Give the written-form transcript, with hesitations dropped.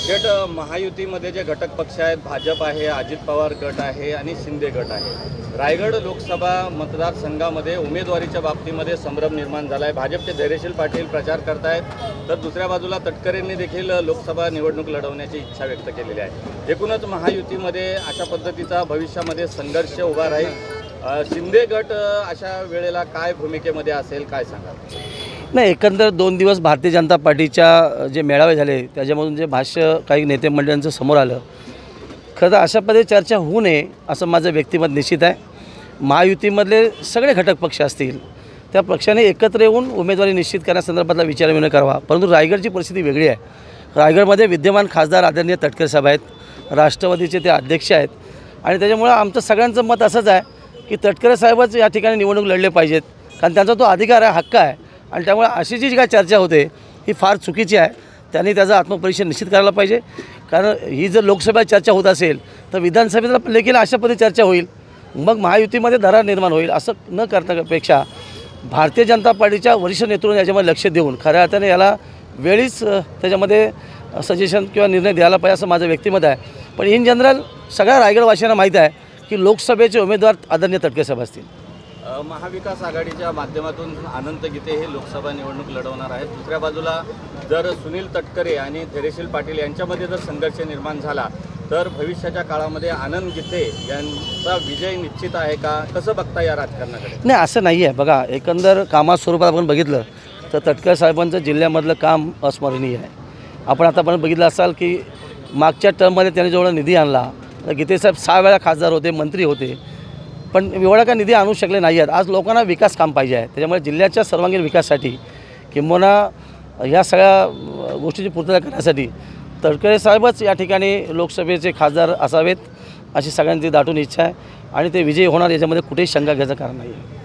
शेट, महायुतीमध्ये जे घटक पक्ष आहेत, भाजप आहे, अजित पवार गट आहे आणि शिंदे गट आहे. रायगड लोकसभा मतदारसंघामध्ये उमेदवारीच्या बाबतीमध्ये संभ्रम निर्माण झाला आहे. भाजपचे धैर्यशील पाटील प्रचार करतायत, तर दुसऱ्या बाजूला तटकरेंनी देखील लोकसभा निवडणूक लढवण्याची इच्छा व्यक्त केलेली आहे. एकूणच महायुतीमध्ये अशा पद्धतीचा भविष्यामध्ये संघर्ष उभा राहील. शिंदे गट अशा वेळेला काय भूमिकेमध्ये असेल, काय सांगाल? नाही, एकंदर 2 दिवस भारतीय जनता पार्टीच्या जे मेळावे झाले त्याच्यामधून जे भाष्य काही नेते मंडळांचं समोर आलं, खरं तर अशा पद्धती चर्चा होऊ नये असं माझं व्यक्तिमत निश्चित आहे. महायुतीमधले सगळे घटक पक्ष असतील त्या पक्षाने एकत्र येऊन उमेदवारी निश्चित करण्यासंदर्भातला विचारविनिमय करावा. परंतु रायगडची परिस्थिती वेगळी आहे. रायगडमध्ये विद्यमान खासदार आदरणीय तटकरे साहेब आहेत, राष्ट्रवादीचे ते अध्यक्ष आहेत आणि त्याच्यामुळं आमचं सगळ्यांचं मत असंच आहे की तटकरे साहेबच या ठिकाणी निवडणूक लढले पाहिजेत, कारण त्यांचा तो अधिकार आहे, हक्क आहे. आणि त्यामुळे अशी जी काय चर्चा होते ही फार चुकीची आहे. त्यांनी त्याचा आत्मपरीक्षण निश्चित करायला पाहिजे, कारण ही जर लोकसभेत चर्चा होत असेल तर विधानसभेला देखील अशा पद्धती चर्चा होईल, मग महायुतीमध्ये दरार निर्माण होईल. असं न करण्यापेक्षा भारतीय जनता पार्टीच्या वरिष्ठ नेतृत्वाने याच्यामध्ये लक्ष देऊन खऱ्या अर्थाने याला वेळीच त्याच्यामध्ये सजेशन किंवा निर्णय द्यायला पाहिजे असं माझं व्यक्तिमत आहे. पण इन जनरल सगळ्या रायगडवासियांना माहीत आहे की लोकसभेचे उमेदवार आदरणीय तटकरे साहेब असतील. महाविकास आघाडीच्या माध्यमातून अनंत गीते हे लोकसभा निवडणूक लढवणार आहेत. दुसऱ्या बाजूला जर सुनील तटकरे आणि धैर्यशील पाटील यांच्यामध्ये जर संघर्ष निर्माण झाला तर भविष्याच्या काळामध्ये आनंद गीते यांचा विजय निश्चित आहे का? कसं बघता या राजकारणाकडे? नाही, असं नाही आहे. बघा, एकंदर कामात स्वरूपात आपण बघितलं तर तटकरे साहेबांचं जिल्ह्यामधलं काम अस्मरणीय आहे. आपण आतापर्यंत बघितलं असाल की मागच्या टर्ममध्ये त्यांनी जेवढा निधी आणला, गीते साहेब 6 वेळा खासदार होते, मंत्री होते, पण एवढा का निधी आणू शकले नाही आहेत. आज लोकांना विकास काम पाहिजे आहे. त्याच्यामुळे जिल्ह्याच्या सर्वांगीण विकासासाठी किंबहुना ह्या सगळ्या गोष्टीची पूर्तता करण्यासाठी तटकरे साहेबच या ठिकाणी लोकसभेचे खासदार असावेत अशी सगळ्यांची दाटून इच्छा आहे आणि ते विजयी होणार याच्यामध्ये कुठेही शंका घ्यायचं कारण नाही आहे.